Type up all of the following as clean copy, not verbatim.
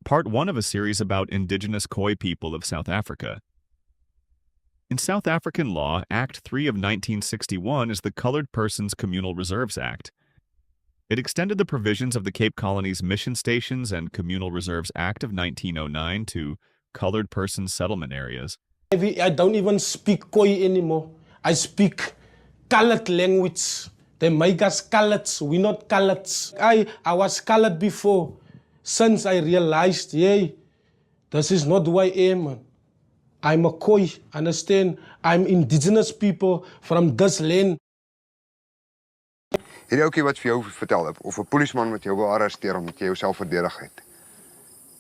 part one of a series about indigenous Khoi people of South Africa. In South African law, Act 3 of 1961 is the Colored Persons Communal Reserves Act. It extended the provisions of the Cape Colony's Mission Stations and Communal Reserves Act of 1909 to colored persons settlement areas. I don't even speak Khoi anymore. I speak colored language. They make us coloreds. We're not coloreds. I was colored before. Since I realized, hey, this is not who I am, man. I'm a Khoi, understand? I'm indigenous people from this land. Hierdie ouetjie wat vir jou vertel of 'n polisieman wat jou wil arresteer omdat jy jouself verdedig het.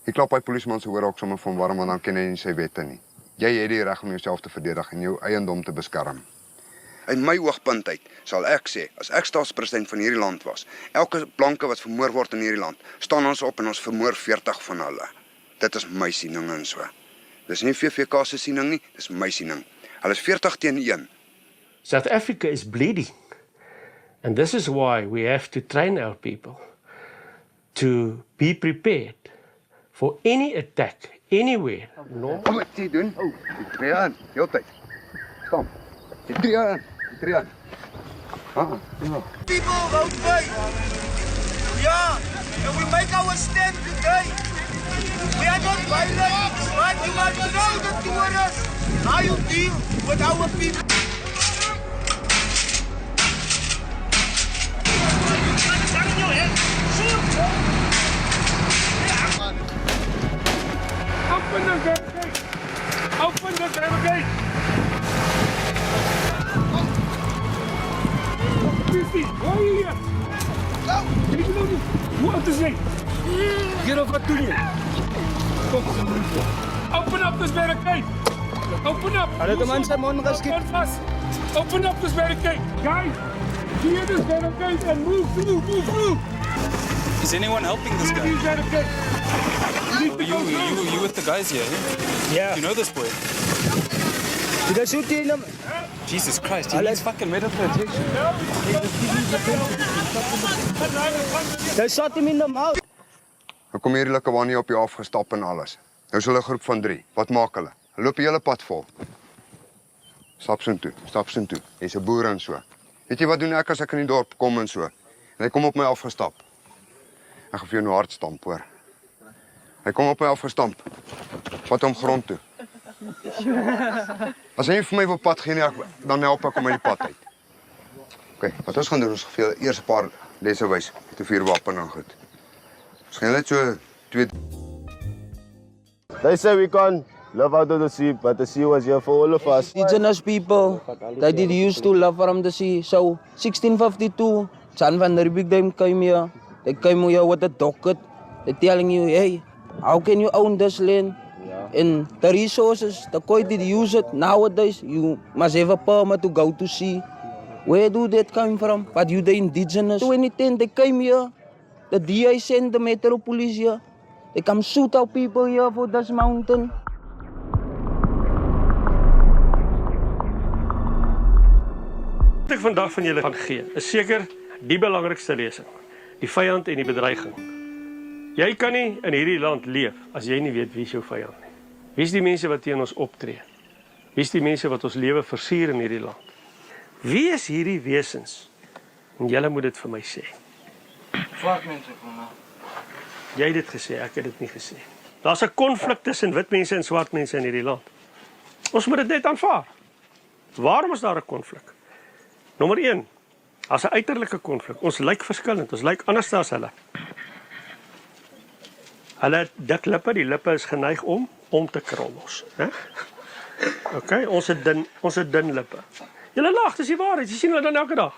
Jy klap by polisieman se hoor ook sommer van warm want dan ken hy nie sy wette nie. Jy het die reg om jouself te verdedig en jou eiendom te beskerm. In my oogpunt uit sal ek sê, as ek staatspresident van hierdie land was, elke blanke wat vermoor word in hierdie land, staan ons op en ons vermoor 40 van hulle. Dit is my siening en so. Dis nie VVK se siening nie, dis my siening. Hulle is 40 teen 1. South Africa is bleeding. And this is why we have to train our people to be prepared for any attack, anywhere. No. Kom wat jy doen? Jy tree aan, heeltyd. Stom. Jy tree aan, jy tree aan. Ja. People vote fight. Yeah, and we make our stand today. We are not violent, but you must know the tourists how you deal with our people. Open the gate! Open the gate! Why are you here? Kijk je nou niet? Hoe oud is jij? Gerald, wat doe je? Kom. Open up this barricade! Open up! Open up this barricade! Guys, clear this barricade and move through! Is anyone helping this guy? You with the guys here? Yeah. You know this boy? You guys shoot him? Jesus Christ, he needs fucking medical attention. They shot him in the mouth. Nou kom hierdie Lakawanie op jou afgestap en alles. Nou is hulle 'n groep van 3. Wat maak hulle? Hulle loop die hele pad vol. Stap soontoe. Jy's 'n boer en so. Weet jy wat doen ek as ek in die dorp kom en so? En hy kom op my afgestap. Ek gaan vir jou nou hard stamp, hoor. Hy kom op my afgestamp. Vat hom grond toe. As hy vir my wil pad gee nie, dan help ek hom uit die pad uit. OK, wat ons gaan doen, ons gaan eers 'n paar lesse wys met 'n vuurwapen en goed. Ons gaan net so 2. They say we can't live out of the sea, but the sea was here for all of us. Indigenous people, they did used to live from the sea. So 1652, Jan van Riebeeck came here. They came here with a docket. They're telling you, hey, how can you own this land? And the resources, the Khoi did use it. Nowadays, you must have a permit to go to sea. Where do that come from? But you, the indigenous. 2010, they came here. The DA sent the Metro Police here. They come shoot our people here for this mountain. Wat ek vandag van julle gaan gee, is seker die belangrikste lesing. Die vyand en die bedreiging. Jy kan nie in hierdie land leef as jy nie weet wie is jou vyand nie. Wie is die mense wat teen ons optree? Wie is die mense wat ons lewe versier in hierdie land? Wie is hierdie wesens? En julle moet dit vir my sê. Swart mense van nou. Jy het dit gesê, ek het dit nie gesê. Daar's 'n konflik tussen wit mense en swart mense in hierdie land. Ons moet dit net aanvaar. Waarom is daar 'n konflik? Nommer 1. As 'n uiterlike konflik. Ons lyk verskillend, ons lyk anders as hulle. Hulle het dik lippe, die lippe is geneig om te krul los, né? OK, ons het dun lippe. Julle lag, dis die waarheid. Jy sien hulle dan elke dag.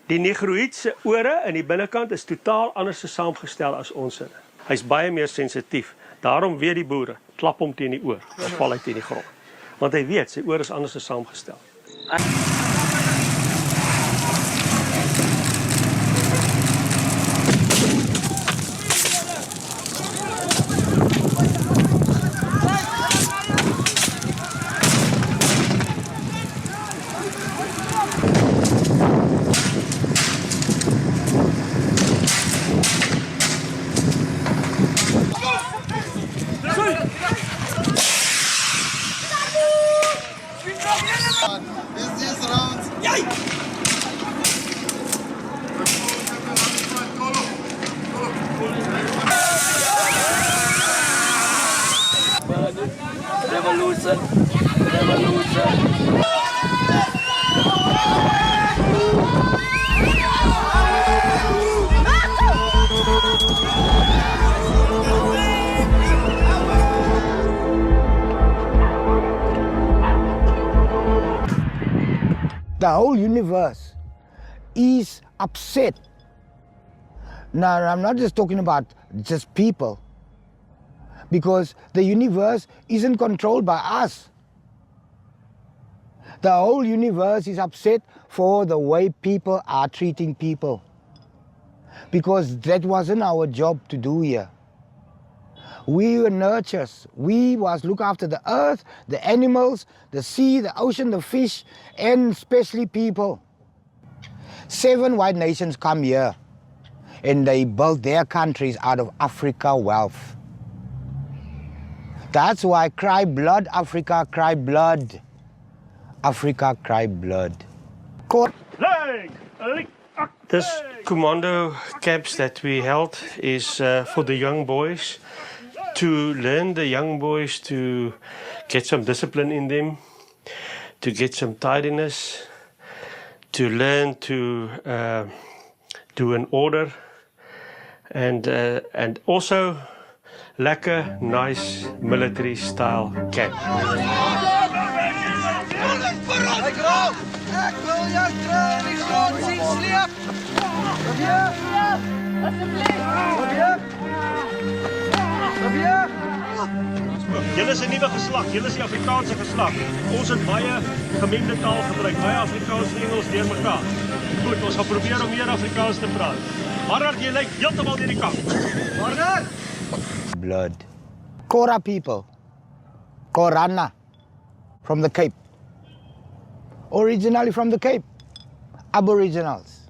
Die negroïed se ore in die binnekant is totaal anders saamgestel as ons se. Hy's baie meer sensitief. Daarom weet die boere, klap hom teen die oor, dan val hy teen die grond. Want hy weet sy oor is anders saamgestel. listen. Never lose. The whole universe is upset. Now, I'm not just talking about just people, because the universe isn't controlled by us. The whole universe is upset for the way people are treating people, because that wasn't our job to do here. We were nurturers. We was look after the earth, the animals, the sea, the ocean, the fish, and especially people. 7 white nations come here, and they built their countries out of Africa wealth. That's why cry blood, Africa, cry blood. Africa, cry blood. This commando camps that we held is for the young boys, to learn the young boys to get some discipline in them, to get some tidiness, to learn to do an order, and also lekker, nice military style camp. Julle is 'n nuwe geslag, julle is die Afrikaanse geslag. Ons het baie gemengde taal gebruik, baie Afrikaans en Engels deur mekaar. Goed, ons gaan probeer om meer Afrikaans te praat. Maar jy lyk heeltemal deur die kant. Maar blood. Kora people. Korana. From the Cape. Originally from the Cape. Aboriginals.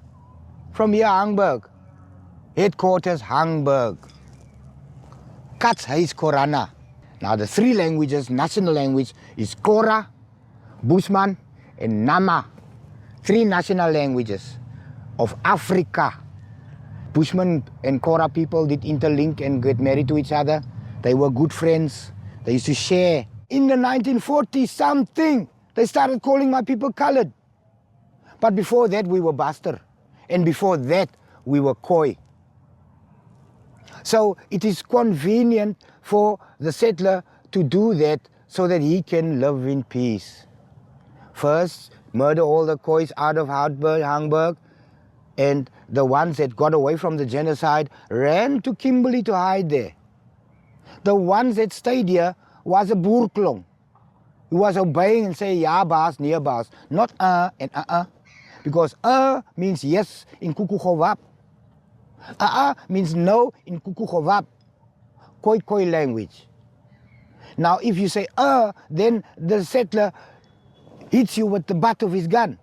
From here, Hamburg. Headquarters, Hamburg. Katshuis Korana. Now the 3 languages, national language is Kora, Bushman, and Nama. 3 national languages of Africa. Bushman and Kora people did interlink and get married to each other. They were good friends. They used to share. In the 1940s something, they started calling my people colored. But before that we were Buster. And before that we were Khoi. So it is convenient for the settler to do that so that he can live in peace. First, murder all the Khois out of Hamburg, and the ones that got away from the genocide ran to Kimberley to hide there. The ones that stayed here was a boerklong. He was obeying and saying, ja baas, nee baas, not and because means yes in Kukugowab. Means no in Kukugowab, Khoi language. Now if you say then the settler hits you with the butt of his gun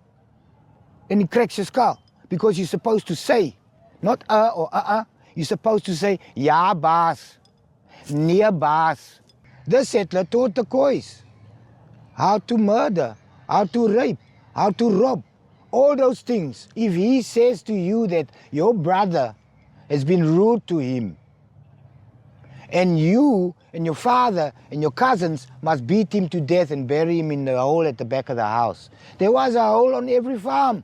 and he cracks your skull, because you're supposed to say, not or you're supposed to say, ja baas, nee baas. The settler taught the Khois how to murder, how to rape, how to rob, all those things. If he says to you that your brother has been rude to him, and you and your father and your cousins must beat him to death and bury him in the hole at the back of the house. There was a hole on every farm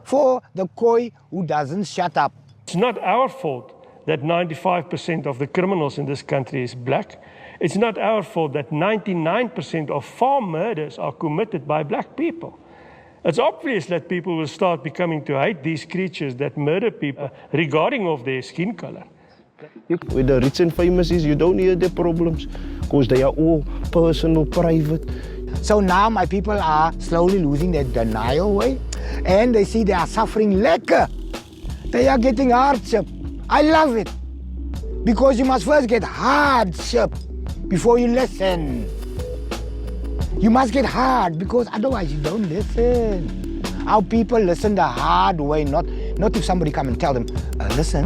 for the Khoi who doesn't shut up. It's not our fault that 95% of the criminals in this country is black. It's not our fault that 99% of farm murders are committed by black people. It's obvious that people will start becoming to hate these creatures that murder people regarding of their skin color. With the rich and famous is you don't hear their problems because they are all personal, private. So now my people are slowly losing their denial way, and they see they are suffering lekker. They are getting hardship. I love it, because you must first get hardship before you listen. You must get hard, because otherwise you don't listen. Our people listen the hard way, not if somebody come and tell them, listen,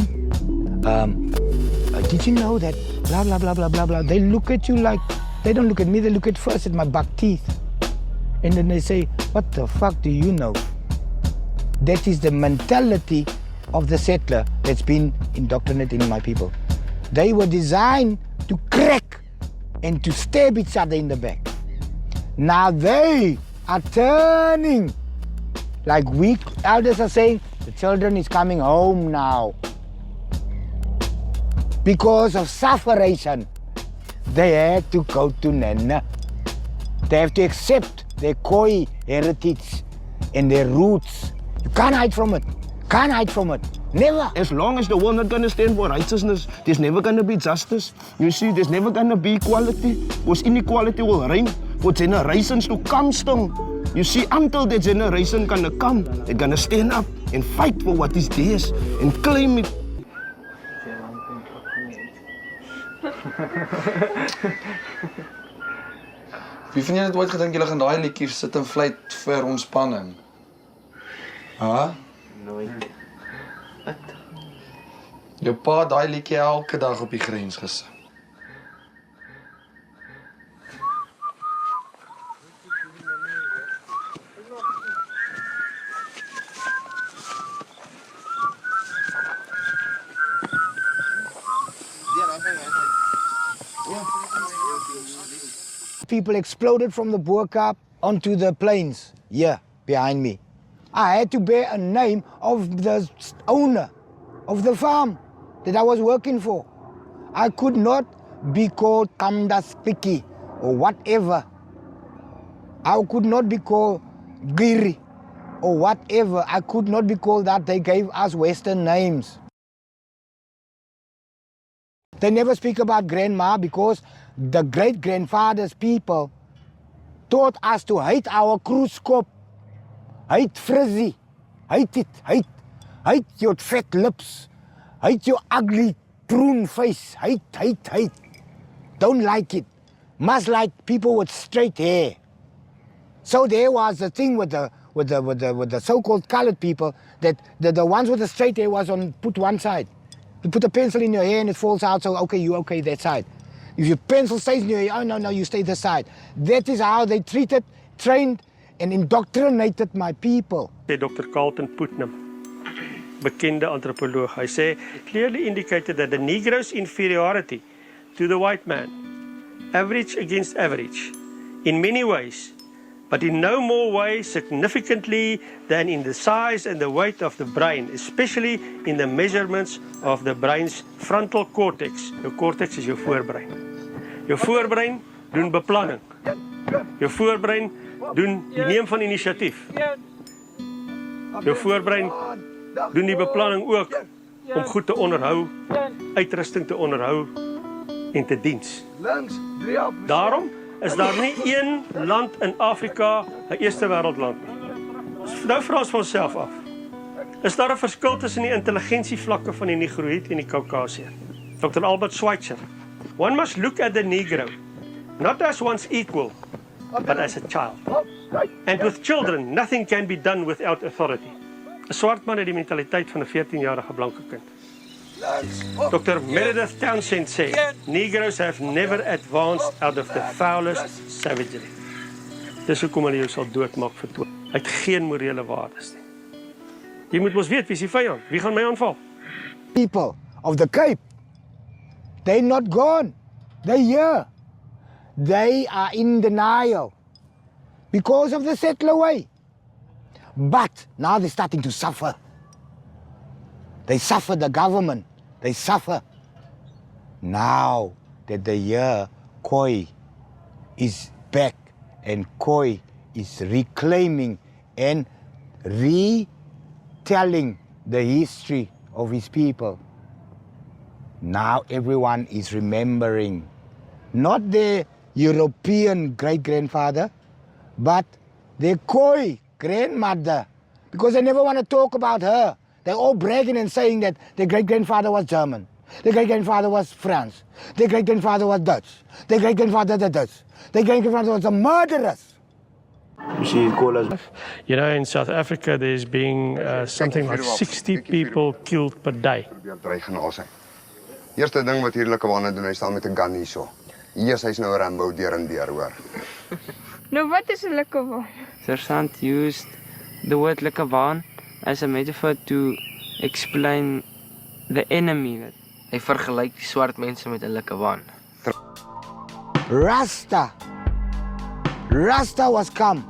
did you know that blah, blah, blah, blah, blah, blah. They look at you like, they don't look at me, they look at first at my buck teeth. And then they say, what the fuck do you know? That is the mentality of the settler that's been indoctrinated in my people. They were designed to crack and to stab each other in the back. Now they are turning. Like we elders are saying, the children is coming home now. Because of suffering, they had to go to Nana. They have to accept their Khoi heritage and their roots. You can't hide from it. Can't hide from it. Never. As long as the world not going to stand for righteousness, there's never going to be justice. You see, there's never going to be equality. Because inequality will reign for generations to come still. You see, until the generation gonna come, they're gonna stand up and fight for what is theirs and claim it. Wie van julle het ooit gedink julle gaan daai liedjie sit en fluit vir ontspanning? Ha? Nooit. Jou pa het daai liedjie elke dag op die grens gesing. People exploded from the Boerkaap onto the plains here behind me. I had to bear a name of the owner of the farm that I was working for. I could not be called Kamdaspiki or whatever. I could not be called Giri or whatever. I could not be called that. They gave us Western names. They never speak about grandma because the great-grandfather's people taught us to hate our kruiskop, hate frizzy, hate it, hate your fat lips, hate your ugly prune face, hate. Don't like it. Must like people with straight hair. So there was a thing with the so-called colored people that the ones with the straight hair was put one side. You put a pencil in your hair and it falls out, so okay, you okay that side. If your pencil stays in your hair, oh no, you stay this side. That is how they treated, trained and indoctrinated my people. Dr. Carlton Putnam, bekende antropoloog, hy sê, clearly indicated that the Negro's inferiority to the white man, average against average, in many ways, but in no more way significantly than in the size and the weight of the brain, especially in the measurements of the brain's frontal cortex. Jou cortex is jou voorbrein. Jou voorbrein doen beplanning. Jou voorbrein doen die neem van inisiatief. Jou voorbrein doen die beplanning ook om goed te onderhou, uitrusting te onderhou en te diens. Daarom is daar nie een land in Afrika 'n eerste wêreldland nie. Nou vra ons vir onsself af. Is daar 'n verskil tussen die intelligensievlakke van die Negroïd en die Kaukasiër? Dr. Albert Schweitzer. One must look at the Negro, not as one's equal, but as a child. And with children, nothing can be done without authority. 'n Swart man het die mentaliteit van 'n 14-jarige blanke kind. Dr. Meredith Townsend sê, Negroes have never advanced out of the foulest savagery. Dis hoekom hulle jou sal doodmaak vir toe. Hy het geen morele waardes nie. Jy moet mos weet wie is die vyand? Wie gaan my aanval? People of the Cape, they're not gone. They're here. They are in denial because of the settler way. But now they're starting to suffer. They suffer the government. They suffer. Now that the year Khoi is back and Khoi is reclaiming and retelling the history of his people. Now everyone is remembering not their European great-grandfather, but their Khoi grandmother, because they never want to talk about her. They're all bragging and saying that their great-grandfather was German, their great-grandfather was France, their great-grandfather was Dutch, their great-grandfather was Dutch, their great-grandfather was a murderers. You know, in South Africa, there's being something like 60 people killed per day. Eerste ding wat hierdie Lekawan doen, hy staan met 'n gun hierso. Eers hy's nou 'n Rambo deur en deur, hoor. Nou wat is 'n Lekawan? Sergeant used the word Lekawan as a metaphor to explain the enemy. Hy vergelyk die swart mense met 'n Lekawan. Rasta Rasta was come.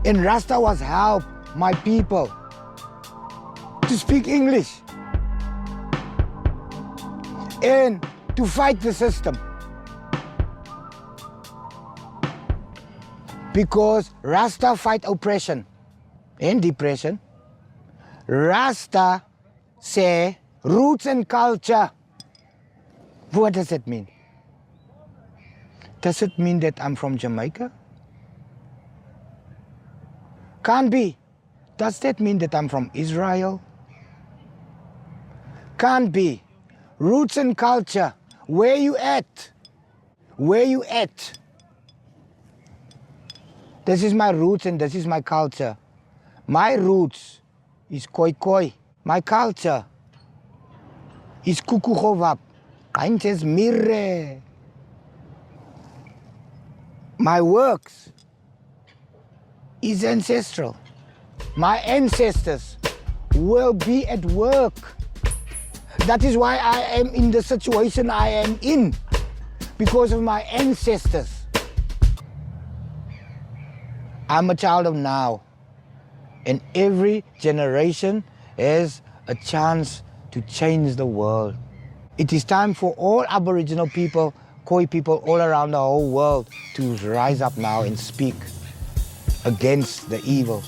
And Rasta was help my people to speak English and to fight the system. Because Rasta fight oppression and depression. Rasta say roots and culture. What does it mean? Does it mean that I'm from Jamaica? Can't be. Does that mean that I'm from Israel? Can't be. Roots and culture. Where you at? Where you at? This is my roots and this is my culture. My roots is Khoi Khoi. My culture is Kukuchovap. Kainches Mire. My works is ancestral. My ancestors will be at work. That is why I am in the situation I am in, because of my ancestors. I'm a child of now, and every generation has a chance to change the world. It is time for all Aboriginal people, Khoi people all around the whole world to rise up now and speak against the evil.